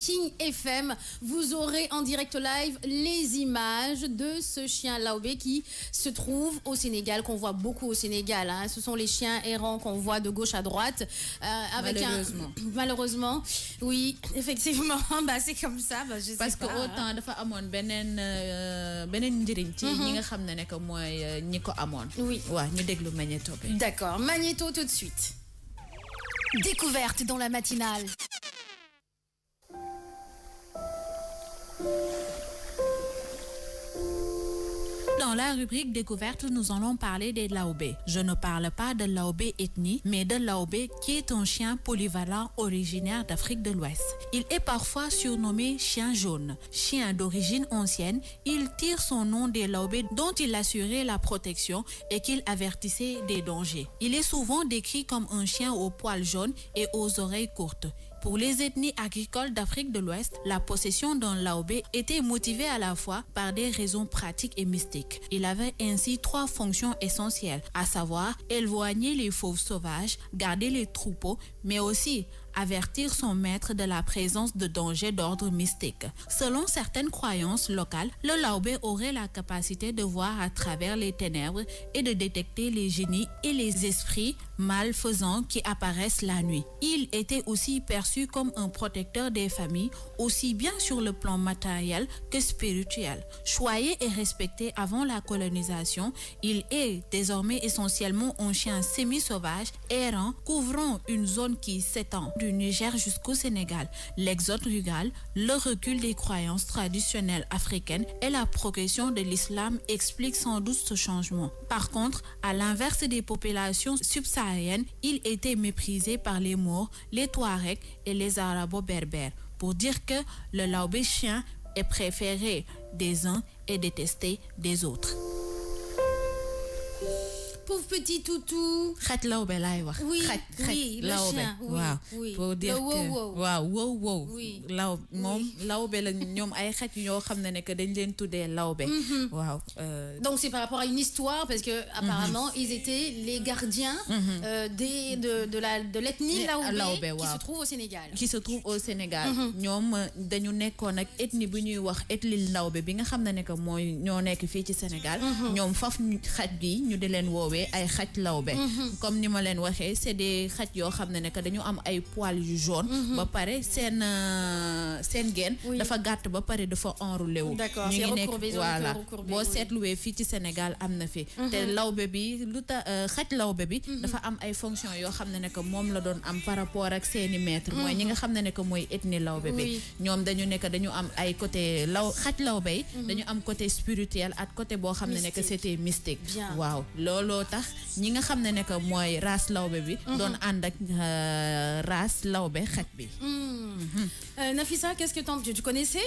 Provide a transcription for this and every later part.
King FM, vous aurez en direct live les images de ce chien laobé qui se trouve au Sénégal, qu'on voit beaucoup au Sénégal. Hein. Ce sont les chiens errants qu'on voit de gauche à droite. Avec malheureusement, oui, effectivement, bah, c'est comme ça. Bah, je sais parce pas, que autant dafa amone benen njëriñ ci ñi nga xam ne que mooy ñi ko amoon. Oui. waaw ñu déglu Magnéto bi. D'accord, Magnéto tout de suite. Découverte dans la matinale. Dans la rubrique découverte, nous allons parler des laobés. Je ne parle pas de laobé ethnie, mais de laobé qui est un chien polyvalent originaire d'Afrique de l'Ouest. Il est parfois surnommé chien jaune. Chien d'origine ancienne, il tire son nom des laobés dont il assurait la protection et qu'il avertissait des dangers. Il est souvent décrit comme un chien aux poils jaunes et aux oreilles courtes. Pour les ethnies agricoles d'Afrique de l'Ouest, la possession d'un laobé était motivée à la fois par des raisons pratiques et mystiques. Il avait ainsi 3 fonctions essentielles, à savoir éloigner les fauves sauvages, garder les troupeaux, mais aussi avertir son maître de la présence de dangers d'ordre mystique. Selon certaines croyances locales, le laobé aurait la capacité de voir à travers les ténèbres et de détecter les génies et les esprits malfaisants qui apparaissent la nuit. Il était aussi perçu comme un protecteur des familles, aussi bien sur le plan matériel que spirituel. Choyé et respecté avant la colonisation, il est désormais essentiellement un chien semi-sauvage, errant, couvrant une zone qui s'étend du Niger jusqu'au Sénégal. L'exode rural, le recul des croyances traditionnelles africaines et la progression de l'islam expliquent sans doute ce changement. Par contre, à l'inverse des populations subsahariennes, il était méprisé par les Maures, les Touaregs et les Arabo-berbères. Pour dire que le laobé chien est préféré des uns et détesté des autres. Pauvre petit toutou. Xaj laobé laay wax. Oui, oui, le chien. Oui, waaw oui. pour dire que waaw wow. Oui. Moom laobé la ñoom ay xaj yoo xam ne que dañ leen tuddee laobé. waaw. Donc c'est par rapport à une histoire parce que apparemment ils étaient les gardiens de l'ethnie laobé qui se trouve au Sénégal. Qui se trouve au Sénégal. ñoom dañu nekkoon ak ethnie bu ñuy wax ethnie laobé bi nga xam ne que mooy ñoo nekk fii ci Sénégal. ñoom faf xaj bi ñu di leen woowee ay xaj lawbe comme ni ma leen waxee c'est des xaj yoo xam ne que dañu am ay poils yu jaune ba pare seen geen dafa gàtt ba pare dafa enroulé wu ñu ngi nekk voilà boo seetluwee fii ci Sénégal am na fi te lawbe bi lu tax xaj lawbe bi dafa am ay fonction yoo xam ne que moom la doon am par rapport ak seeni maître mooy ñi nga xam ne que mooy ethnie lawbe bi ñoom dañu nekk dañu am ay côté xaj lawbe yi dañu am côté spirituel ak côté boo xam ne que c'était mystique waaw looloo tax ñi nga xam ne que mooy race lawbe bi doon ànd ak race lawbe xaj bi. Nafissa, qu'est-ce que tu connaissais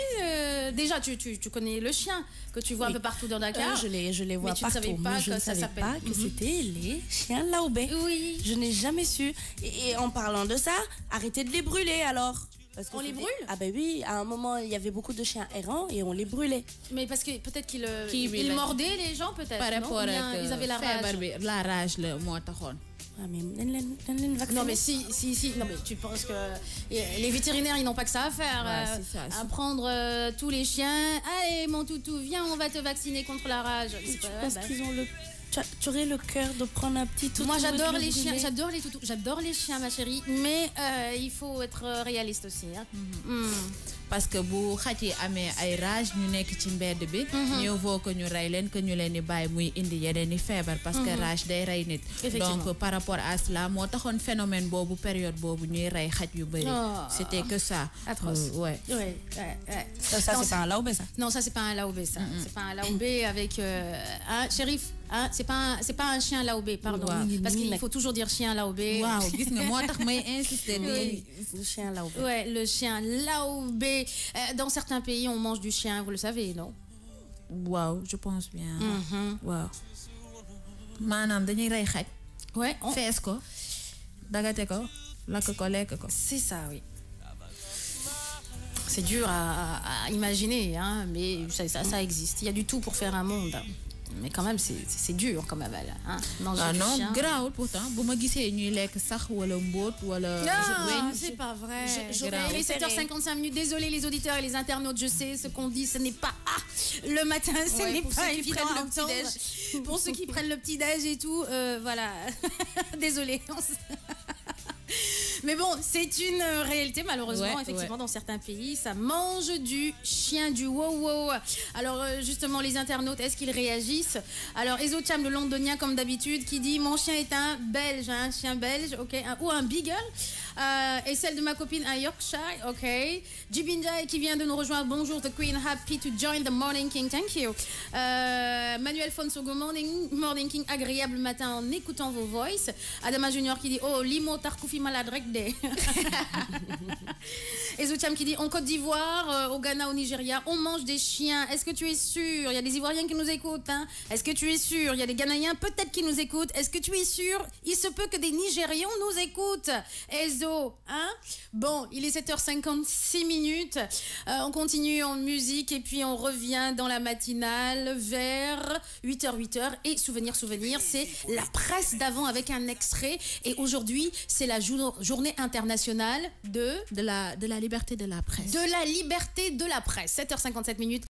déjà tu connais le chien que tu vois un peu partout dans Dakar. Je les vois partout. Mais je ne savais pas que c'était les chiens laobé. Oui. Je n'ai jamais su. Et en parlant de ça, arrêtez de les brûler alors. On les brûle? Ah ben oui, à un moment il y avait beaucoup de chiens errants et on les brûlait. Mais parce que peut-être qu'ils mordaient les gens peut-être. Par rapport à ils avaient la rage. La rage le moo taxoon. Ah mais non mais si non mais tu penses que les vétérinaires ils n'ont pas que ça à faire à prendre tous les chiens. Allez mon toutou viens on va te vacciner contre la rage. Parce qu'ils ont tu aurais le cœur de prendre un petit toutou. Moi j'adore les chiens, j'adore les toutous, j'adore les chiens ma chérie, mais il faut être réaliste aussi hein. Parce que bu xaj yi amee ay rage ñu nekk ci mbedd bi mieux vaut que ñu rey leen que ñu leen di bàyyi muy indi yeneen i feebar parce que rage day rey nit donc par rapport à cela moo taxoon phénomène boobu période boobu ñuy rey xaj yu bëri c'était que ça atroce ouais. Ça c'est pas un laobé ça. Non ça c'est pas un laobé ça c'est pas un laobé avec un shérif. Ah, c'est pas un chien laobé, pardon. Parce qu'il faut toujours dire chien laobé. Waouh, gis nga moo tax may insister le chien laobé. Ouais, le chien laobé. Dans certains pays, on mange du chien, vous le savez, non? Waaw, je pense bien. Waaw. Maanaam dañuy rey xaj. Ouais, fees ko, dagate ko, lakk ko, lekk ko. C'est ça, oui. C'est dur à imaginer, hein, mais ça existe. Il y a du tout pour faire un monde. Mais quand même, c'est dur quand même. Hein, non, grave pourtant. Vous me dites non, c'est pas vrai. Il est 7h55. Désolé les auditeurs et les internautes, je sais ce qu'on dit, ce n'est pas le matin, ce n'est pas évident à entendre. Pour ceux qui prennent le petit-déj et tout, voilà. Désolé. Mais bon, c'est une réalité malheureusement, effectivement, dans certains pays, ça mange du chien, du wow-wow. Alors justement, les internautes, est-ce qu'ils réagissent? Alors, Ezocham, le londonien, comme d'habitude, qui dit « Mon chien est un belge, un chien belge, ok, ou un beagle. Et celle de ma copine, un Yorkshire, ok. Jibinjai qui vient de nous rejoindre, bonjour the Queen, happy to join the Morning King, thank you. Manuel Fonso, good morning King, agréable matin en écoutant vos voices. Adama Junior qui dit « Oh, limo tarkoufi maladrek de. » Ezocham qui dit en Côte d'Ivoire, au Ghana, au Nigeria, on mange des chiens. Est-ce que tu es sûr? Il y a des Ivoiriens qui nous écoutent. Hein? Est-ce que tu es sûr? Il y a des Ghanéens peut-être qui nous écoutent. Est-ce que tu es sûr? Il se peut que des Nigérians nous écoutent. Ezo, hein? Bon, il est 7h56. On continue en musique et puis on revient dans la matinale vers 8h. Et souvenir, c'est la presse d'avant avec un extrait. Et aujourd'hui, c'est la journée internationale de la liberté de la presse. De la liberté de la presse. 7h57.